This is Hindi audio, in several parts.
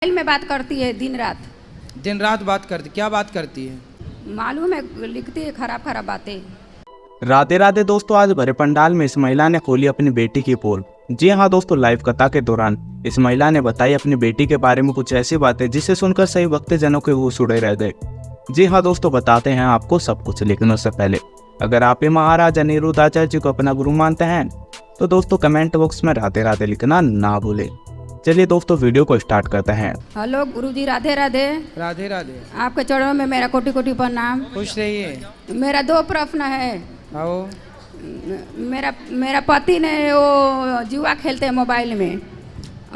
मोबाइल में बात करती है दिन रात। दिन रात बात करती? क्या बात करती है? मालूम है, लिखती है खराब खराब बातें। राधे राधे दोस्तों, आज भरे पंडाल में इस महिला ने खोली अपनी बेटी की पोल। जी हाँ दोस्तों, लाइव कथा के दौरान इस महिला ने बताई अपनी बेटी के बारे में कुछ ऐसी बातें जिसे सुनकर सही भक्तजनों के होश उड़े रह गए। जी हाँ दोस्तों, बताते हैं आपको सब कुछ, लेकिन उससे पहले अगर आप ये महाराज अनिरुद्धाचार्य जी को अपना गुरु मानते हैं तो दोस्तों कमेंट बॉक्स में राधे राधे लिखना ना भूलें। चलिए दोस्तों, वीडियो को स्टार्ट करते हैं। हेलो गुरुजी, राधे राधे। राधे राधे। आपके चरणों में मेरा कोटि कोटि प्रणाम। खुश रहिए। मेरा दो प्रश्न है। आओ। मेरा पति ने वो जुआ खेलते हैं मोबाइल में,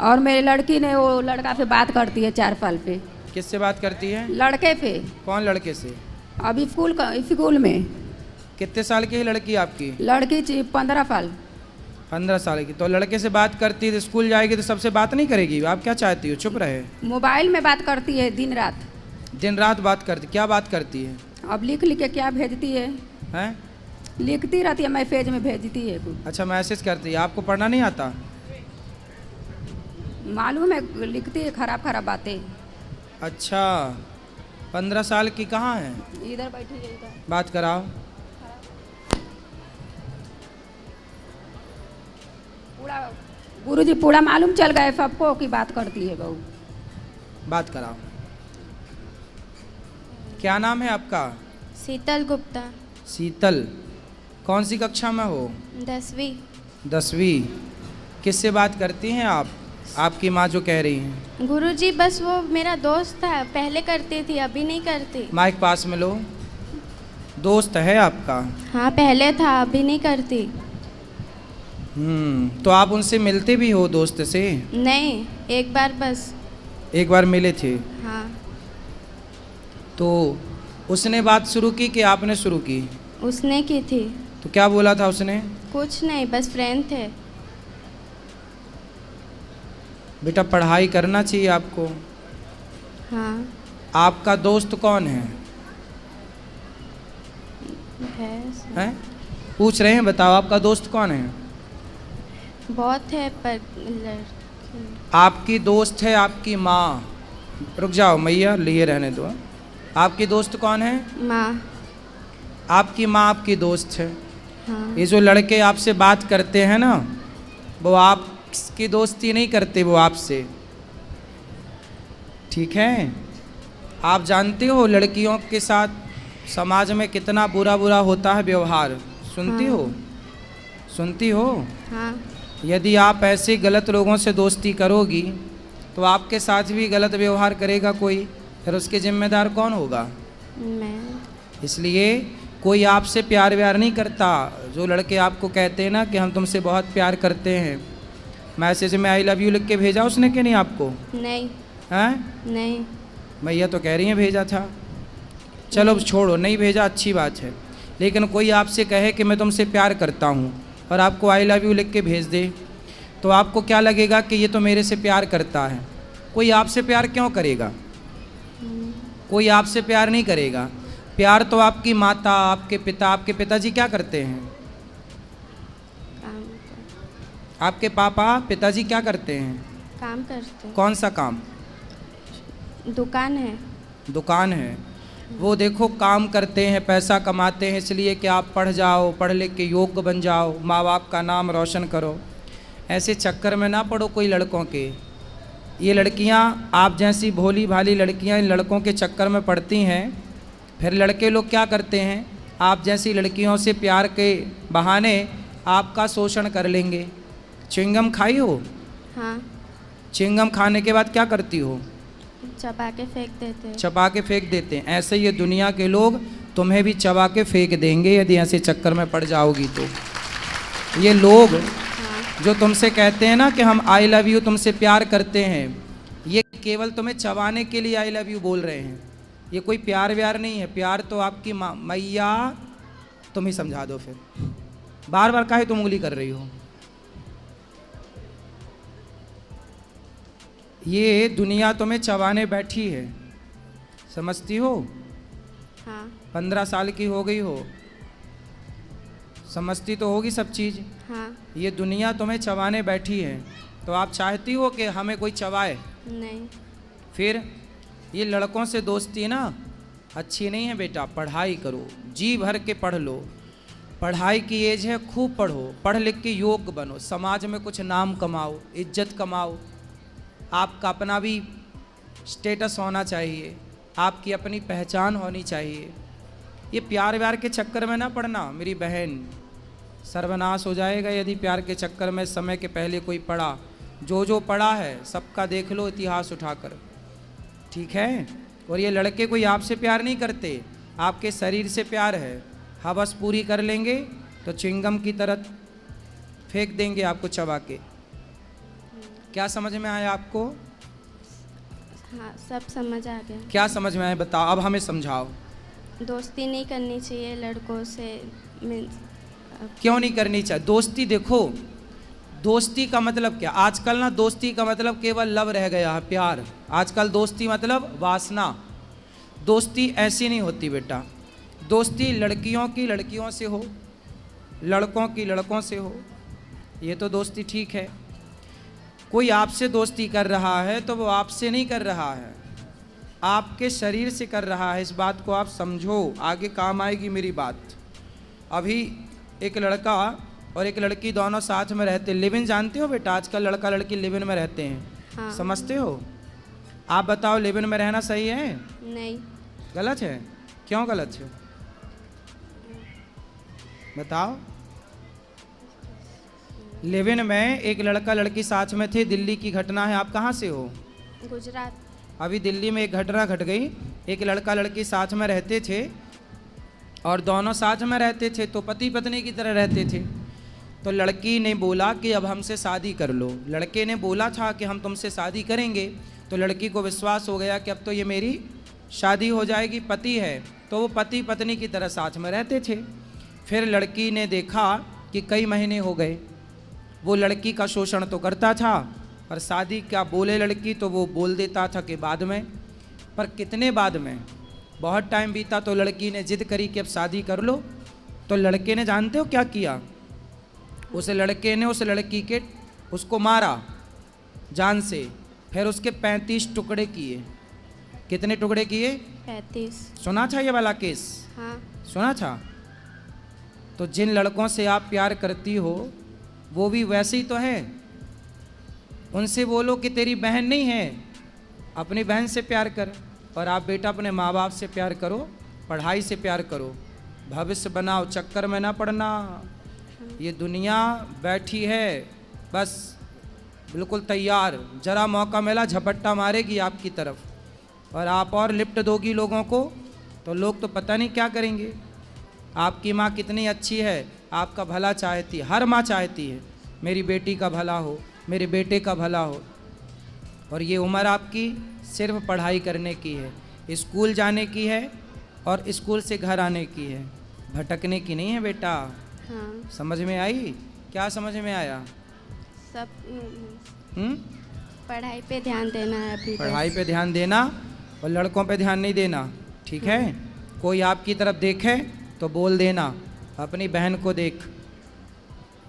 और मेरी लड़की ने वो लड़का से बात करती है 4 साल पे। किससे बात करती है? लड़के पे। कौन लड़के से? अभी स्कूल में। कितने साल की है लड़की आपकी? लड़की 15 साल। 15 साल की। तो लड़के से बात करती है तो स्कूल जाएगी तो सबसे बात नहीं करेगी? आप क्या चाहती हो? चुप रहे। मोबाइल में बात करती है दिन रात। दिन रात बात करती? क्या बात करती है? अब लिख लिख के क्या भेजती है? हैं? लिखती रहती है, मैसेज में भेजती है कुछ। अच्छा, मैसेज करती है। आपको पढ़ना नहीं आता? मालूम है, लिखती है खराब खराब बातें। अच्छा, 15 साल की। कहाँ है? इधर बैठी है, इधर। बात कराओ। पूरा गुरुजी पूरा मालूम चल गए सबको कि बात करती है बहू। बात कराओ। क्या नाम है आपका? शीतल गुप्ता। शीतल। कौन सी कक्षा में हो? 10वीं। 10वीं। किससे बात करती हैं आप? आपकी माँ जो कह रही हैं। गुरुजी बस वो मेरा दोस्त था, पहले करती थी, अभी नहीं करती। माइक पास में लो। दोस्त है आपका? हाँ, पहले था, अभी नहीं करती। तो आप उनसे मिलते भी हो दोस्त से? नहीं, एक बार बस। एक बार मिले थे? हाँ। तो उसने बात शुरू की कि आपने शुरू की? उसने की थी। तो क्या बोला था उसने? कुछ नहीं, बस फ्रेंड थे। बेटा, पढ़ाई करना चाहिए आपको। हाँ। आपका दोस्त कौन है? हैं? पूछ रहे हैं, बताओ आपका दोस्त कौन है? बहुत है पर लड़की। आपकी दोस्त है आपकी माँ। रुक जाओ मैया, लिए रहने दो। आपकी दोस्त कौन है? माँ। आपकी माँ आपकी दोस्त है। हाँ। ये जो लड़के आपसे बात करते हैं ना, वो आपकी दोस्ती नहीं करते, वो आपसे। ठीक है? आप जानते हो लड़कियों के साथ समाज में कितना बुरा बुरा होता है व्यवहार? सुनती हो? सुनती हो? हाँ। यदि आप ऐसे गलत लोगों से दोस्ती करोगी तो आपके साथ भी गलत व्यवहार करेगा कोई, फिर उसके जिम्मेदार कौन होगा? मैं। इसलिए कोई आपसे प्यार व्यार नहीं करता। जो लड़के आपको कहते हैं ना कि हम तुमसे बहुत प्यार करते हैं, मैसेज में आई लव यू लिख के भेजा उसने कि नहीं आपको? नहीं। हैं? नहीं। भैया तो कह रही हैं भेजा था। चलो छोड़ो, नहीं भेजा, अच्छी बात है। लेकिन कोई आपसे कहे कि मैं तुमसे प्यार करता हूँ और आपको आई लव यू लिख के भेज दे, तो आपको क्या लगेगा कि ये तो मेरे से प्यार करता है। कोई आपसे प्यार क्यों करेगा? कोई आपसे प्यार नहीं करेगा। प्यार तो आपकी माता, आपके पिता। आपके पिताजी क्या करते हैं? काम आपके पापा पिताजी क्या करते हैं? काम करते। कौन सा काम? दुकान है। दुकान है। वो देखो काम करते हैं, पैसा कमाते हैं इसलिए कि आप पढ़ जाओ, पढ़ लिख के योग्य बन जाओ, माँ बाप का नाम रोशन करो। ऐसे चक्कर में ना पड़ो कोई लड़कों के। ये लड़कियाँ, आप जैसी भोली भाली लड़कियाँ इन लड़कों के चक्कर में पड़ती हैं। फिर लड़के लोग क्या करते हैं, आप जैसी लड़कियों से प्यार के बहाने आपका शोषण कर लेंगे। च्युइंगम खाई हो? हाँ। च्युइंगम खाने के बाद क्या करती हो? चबा के फेंक देते हैं। चबा के फेंक देते हैं। ऐसे ये दुनिया के लोग तुम्हें भी चबा के फेंक देंगे यदि ऐसे चक्कर में पड़ जाओगी तो। ये लोग जो तुमसे कहते हैं ना कि हम आई लव यू तुमसे प्यार करते हैं, ये केवल तुम्हें चबाने के लिए आई लव यू बोल रहे हैं। ये कोई प्यार व्यार नहीं है। प्यार तो आपकी माँ। मैया तुम ही समझा दो। फिर बार बार काहे तुम उंगली कर रही हो? ये दुनिया तुम्हें चबाने बैठी है, समझती हो? हाँ। 15 साल की हो गई हो, समझती तो होगी सब चीज़। हाँ। ये दुनिया तुम्हें चबाने बैठी है, तो आप चाहती हो कि हमें कोई चबाए? नहीं। फिर ये लड़कों से दोस्ती ना अच्छी नहीं है बेटा। पढ़ाई करो, जी भर के पढ़ लो। पढ़ाई की एज है, खूब पढ़ो, पढ़ लिख के योग्य बनो, समाज में कुछ नाम कमाओ, इज्जत कमाओ। आपका अपना भी स्टेटस होना चाहिए, आपकी अपनी पहचान होनी चाहिए। ये प्यार व्यार के चक्कर में ना पड़ना मेरी बहन, सर्वनाश हो जाएगा यदि प्यार के चक्कर में समय के पहले कोई पड़ा। जो जो पड़ा है सबका देख लो इतिहास उठाकर, ठीक है। और ये लड़के कोई आपसे प्यार नहीं करते, आपके शरीर से प्यार है। हवस पूरी कर लेंगे तो चिंगम की तरह फेंक देंगे आपको चबा के। क्या समझ में आया आपको? हाँ, सब समझ आ गया। क्या समझ में आया बताओ, अब हमें समझाओ। दोस्ती नहीं करनी चाहिए लड़कों से, मीन्स क्यों नहीं करनी चाहिए दोस्ती? देखो, दोस्ती का मतलब क्या, आजकल ना दोस्ती का मतलब केवल लव रह गया है, प्यार। आजकल दोस्ती मतलब वासना। दोस्ती ऐसी नहीं होती बेटा। दोस्ती लड़कियों की लड़कियों से हो, लड़कों की लड़कों से हो, ये तो दोस्ती ठीक है। कोई आपसे दोस्ती कर रहा है तो वो आपसे नहीं कर रहा है, आपके शरीर से कर रहा है। इस बात को आप समझो, आगे काम आएगी मेरी बात। अभी एक लड़का और एक लड़की दोनों साथ में रहते, लिव इन जानते हो बेटा? आजकल लड़का लड़की लिव इन में रहते हैं। हाँ। समझते हो? आप बताओ, लिव इन में रहना सही है? नहीं। गलत है? क्यों गलत है बताओ। लिव इन में एक लड़का लड़की साथ में थे, दिल्ली की घटना है। आप कहाँ से हो? गुजरात। अभी दिल्ली में एक घटना घट गई। एक लड़का लड़की साथ में रहते थे और दोनों साथ में रहते थे तो पति पत्नी की तरह रहते थे। तो लड़की ने बोला कि अब हमसे शादी कर लो। लड़के ने बोला था कि हम तुमसे शादी करेंगे। तो लड़की को विश्वास हो गया कि अब तो ये मेरी शादी हो जाएगी, पति है। तो वो पति पत्नी की तरह साथ में रहते थे। फिर लड़की ने देखा कि कई महीने हो गए, वो लड़की का शोषण तो करता था, पर शादी क्या बोले लड़की तो वो बोल देता था कि बाद में। पर कितने बाद में, बहुत टाइम बीता तो लड़की ने जिद करी कि अब शादी कर लो। तो लड़के ने जानते हो क्या किया? उस लड़के ने उस लड़की के उसको मारा जान से, फिर उसके 35 टुकड़े किए। कितने टुकड़े किए? 35। सुना था ये वाला केस? हाँ। सुना था। तो जिन लड़कों से आप प्यार करती हो वो भी वैसे ही तो है। उनसे बोलो कि तेरी बहन नहीं है, अपनी बहन से प्यार कर। और आप बेटा अपने माँ बाप से प्यार करो, पढ़ाई से प्यार करो, भविष्य बनाओ, चक्कर में ना पड़ना। ये दुनिया बैठी है बस बिल्कुल तैयार, जरा मौका मिला झपट्टा मारेगी आपकी तरफ। और आप और लिफ्ट दोगी लोगों को तो लोग तो पता नहीं क्या करेंगे। आपकी माँ कितनी अच्छी है, आपका भला चाहती है, हर माँ चाहती है मेरी बेटी का भला हो, मेरे बेटे का भला हो। और ये उम्र आपकी सिर्फ पढ़ाई करने की है, स्कूल जाने की है और स्कूल से घर आने की है, भटकने की नहीं है बेटा। हाँ। समझ में आई? क्या समझ में आया? सब हम्म? पढ़ाई पे ध्यान देना है अभी। पढ़ाई पे ध्यान देना और लड़कों पे ध्यान नहीं देना, ठीक है? कोई आपकी तरफ देखे तो बोल देना, अपनी बहन को देख।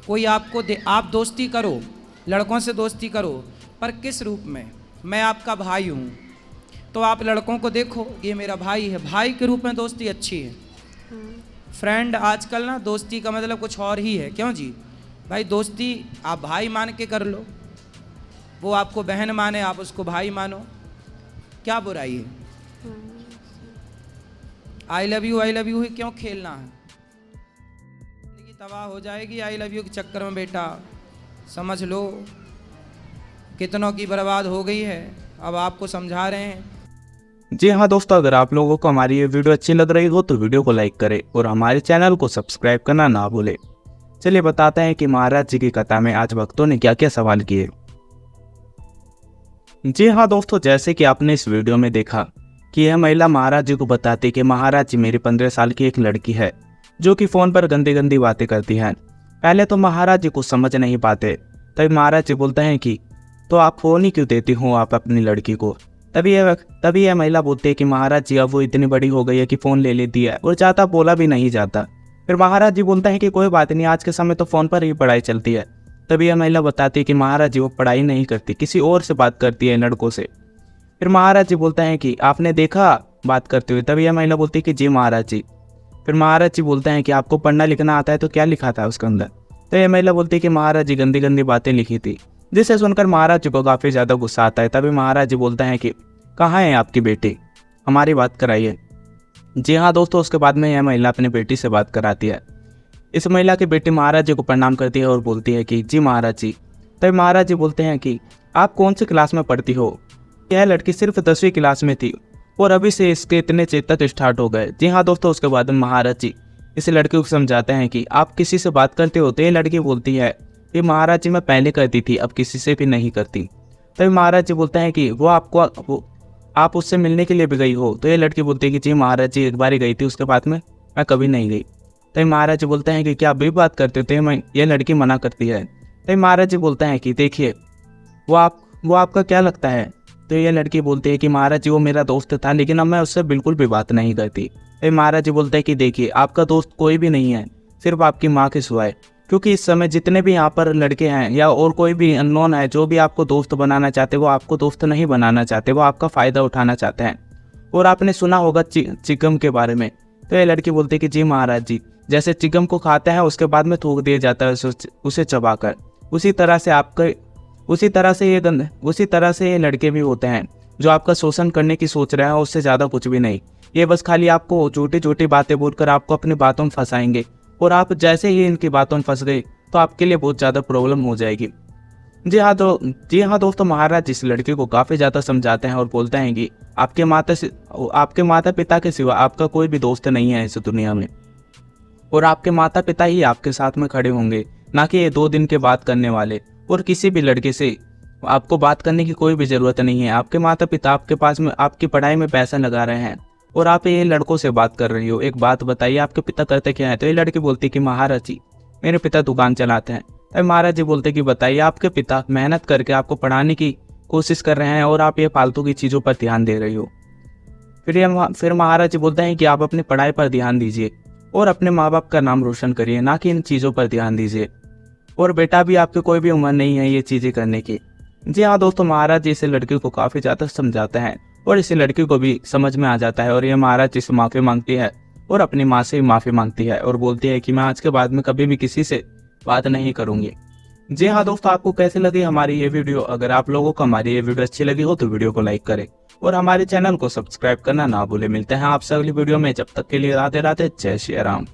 कोई आपको आप दोस्ती करो, लड़कों से दोस्ती करो, पर किस रूप में? मैं आपका भाई हूँ तो आप लड़कों को देखो ये मेरा भाई है, भाई के रूप में दोस्ती अच्छी है। हाँ। फ्रेंड आजकल ना दोस्ती का मतलब कुछ और ही है। क्यों जी? भाई दोस्ती आप भाई मान के कर लो, वो आपको बहन माने आप उसको भाई मानो, क्या बुराई है? आई लव यू ही क्यों खेलना है? जिंदगी तबाह हो जाएगी आई लव यू के चक्कर में बेटा, समझ लो। कितनों की बर्बाद हो गई है, अब आपको समझा रहे हैं। जी हाँ दोस्तों, अगर आप लोगों को हमारी ये वीडियो अच्छी लग रही हो तो वीडियो को लाइक करें और हमारे चैनल को सब्सक्राइब करना ना भूलें। चलिए बताते हैं कि महाराज जी की कथा में आज भक्तों ने क्या क्या सवाल किए। जी हाँ दोस्तों, जैसे कि आपने इस वीडियो में देखा कि यह महिला महाराज जी को बताती कि महाराज जी मेरी 15 साल की एक लड़की है जो कि फ़ोन पर गंदी गंदी बातें करती हैं। पहले तो महाराज जी कुछ समझ नहीं पाते, तभी महाराज जी बोलते हैं कि तो आप फ़ोन ही क्यों देती हो आप अपनी लड़की को। तभी यह महिला बोलती है कि महाराज जी अब वो इतनी बड़ी हो गई है कि फ़ोन ले लेती है और ज़्यादा बोला भी नहीं जाता। फिर महाराज जी बोलते हैं कि कोई बात नहीं, आज के समय तो फ़ोन पर ही पढ़ाई चलती है। तभी यह महिला बताती है कि महाराज जी वो पढ़ाई नहीं करती, किसी और से बात करती है लड़कों से। फिर महाराज जी बोलते हैं कि आपने देखा बात करते हुए। तब यह महिला बोलती है कि जी महाराज जी। फिर महाराज जी बोलते हैं कि आपको पढ़ना लिखना आता है तो क्या लिखा था उसके अंदर। तो यह महिला बोलती है कि महाराज जी गंदी गंदी बातें लिखी थी, जिसे सुनकर महाराज जी को काफ़ी ज़्यादा गुस्सा आता है। तभी महाराज जी बोलते हैं कि कहाँ है आपकी बेटी, हमारी बात कराइए। जी हाँ दोस्तों, उसके बाद में यह महिला अपनी बेटी से बात कराती है। इस महिला की बेटी महाराज जी को प्रणाम करती है और बोलती है कि जी महाराज जी। तभी महाराज जी बोलते हैं कि आप कौन सी क्लास में पढ़ती हो। यह लड़की सिर्फ 10वीं क्लास में थी और अभी से इसके इतने चेतक स्टार्ट हो गए। जी हाँ दोस्तों, उसके बाद में महाराज जी इस लड़की को समझाते हैं कि आप किसी से बात करते हो। तो ये लड़की बोलती है कि महाराज जी मैं पहले करती थी, अब किसी से भी नहीं करती। तभी महाराज जी बोलते हैं कि आप उससे मिलने के लिए भी गई हो। तो ये लड़की बोलती है कि जी महाराज जी एक बार ही गई थी, उसके बाद में मैं कभी नहीं गई। तभी महाराज जी बोलते हैं कि क्या अभी बात करते हो। तो ये लड़की मना करती है। तभी महाराज जी बोलते हैं कि देखिए वो आपका क्या लगता है। तो ये लड़की बोलती है कि महाराज जी वो मेरा दोस्त था, लेकिन अब मैं उससे बिल्कुल भी बात नहीं करती। तभी महाराज जी बोलते हैं कि देखिए आपका दोस्त कोई भी नहीं है, सिर्फ आपकी माँ के सिवाय, क्योंकि इस समय जितने भी यहाँ पर लड़के हैं या और कोई भी अननोन है जो भी आपको दोस्त बनाना चाहते, वो आपको दोस्त नहीं बनाना चाहते, वो आपका फ़ायदा उठाना चाहते हैं। और आपने सुना होगा चिकम के बारे में। तो ये लड़की बोलती है कि जी महाराज जी, जैसे चिकम को खाते हैं उसके बाद में थूक दिया जाता है उसे चबाकर, उसी तरह से ये लड़के भी होते हैं जो आपका शोषण करने की सोच रहे हैं, उससे ज़्यादा कुछ भी नहीं। ये बस खाली आपको छोटी छोटी बातें बोलकर आपको अपनी बातों में फंसाएंगे, और आप जैसे ही इनकी बातों में फंस गए तो आपके लिए बहुत ज़्यादा प्रॉब्लम हो जाएगी। जी हाँ दोस्तों, महाराज इस लड़के को काफ़ी ज़्यादा समझाते हैं और बोलते हैं कि आपके माता पिता के सिवा आपका कोई भी दोस्त नहीं है इस दुनिया में, और आपके माता पिता ही आपके साथ में खड़े होंगे, ना कि ये 2 दिन के बात करने वाले। और किसी भी लड़के से आपको बात करने की कोई भी ज़रूरत नहीं है। आपके माता पिता आपके पास में आपकी पढ़ाई में पैसा लगा रहे हैं और आप ये लड़कों से बात कर रही हो। एक बात बताइए, आपके पिता करते क्या है। तो ये लड़की बोलती कि महाराज जी मेरे पिता दुकान चलाते हैं। तब महाराज जी बोलते कि बताइए, आपके पिता मेहनत करके आपको पढ़ाने की कोशिश कर रहे हैं और आप ये फालतू की चीज़ों पर ध्यान दे रही हो। फिर महाराज जी बोलते हैं कि आप अपनी पढ़ाई पर ध्यान दीजिए और अपने माँ बाप का नाम रोशन करिए, ना कि इन चीज़ों पर ध्यान दीजिए। और बेटा भी आपकी कोई भी उम्र नहीं है ये चीज़ें करने की। जी हाँ दोस्तों, महाराज जी इस लड़की को काफ़ी ज़्यादा समझाते हैं और इस लड़की को भी समझ में आ जाता है, और ये महाराज जी से माफ़ी मांगती है और अपनी माँ से भी माफ़ी मांगती है और बोलती है कि मैं आज के बाद में कभी भी किसी से बात नहीं करूँगी। जी हाँ दोस्तों, आपको कैसे लगी हमारी ये वीडियो। अगर आप लोगों को हमारी ये वीडियो अच्छी लगी हो तो वीडियो को लाइक करें और हमारे चैनल को सब्सक्राइब करना ना भूलें। मिलते हैं आपसे अगली वीडियो में, जब तक के लिए राधे राधे, जय श्री राम।